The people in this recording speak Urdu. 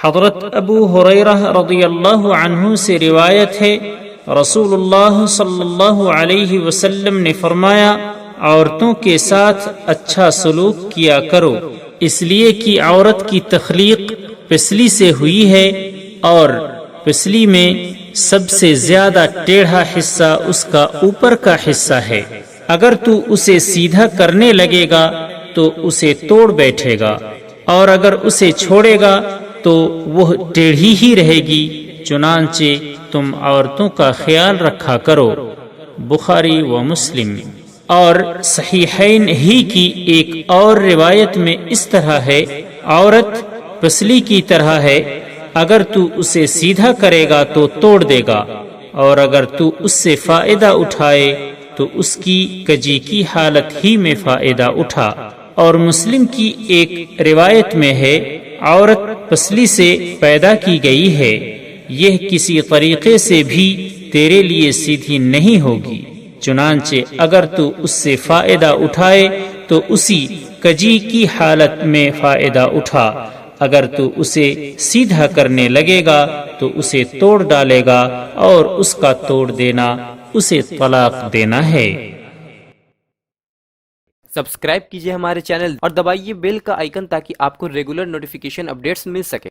حضرت ابو ہریرہ رضی اللہ عنہ سے روایت ہے، رسول اللہ صلی اللہ علیہ وسلم نے فرمایا، عورتوں کے ساتھ اچھا سلوک کیا کرو، اس لیے کہ عورت کی تخلیق پسلی سے ہوئی ہے، اور پسلی میں سب سے زیادہ ٹیڑھا حصہ اس کا اوپر کا حصہ ہے، اگر تو اسے سیدھا کرنے لگے گا تو اسے توڑ بیٹھے گا، اور اگر اسے چھوڑے گا تو وہ ٹیڑھی ہی رہے گی، چنانچہ تم عورتوں کا خیال رکھا کرو۔ بخاری و مسلم۔ اور صحیحین ہی کی ایک اور روایت میں اس طرح ہے، عورت پسلی کی طرح ہے، اگر تو اسے سیدھا کرے گا تو توڑ دے گا، اور اگر تو اس سے فائدہ اٹھائے تو اس کی کجی کی حالت ہی میں فائدہ اٹھا۔ اور مسلم کی ایک روایت میں ہے، عورت پسلی سے پیدا کی گئی ہے، یہ کسی طریقے سے بھی تیرے لیے سیدھی نہیں ہوگی، چنانچہ اگر تو اس سے فائدہ اٹھائے تو اسی کجی کی حالت میں فائدہ اٹھا، اگر تو اسے سیدھا کرنے لگے گا تو اسے توڑ ڈالے گا، اور اس کا توڑ دینا اسے طلاق دینا ہے۔ سبسکرائب کیجئے ہمارے چینل اور دبائیے بیل کا آئیکن تاکہ آپ کو ریگولر نوٹیفیکیشن اپڈیٹس مل سکے۔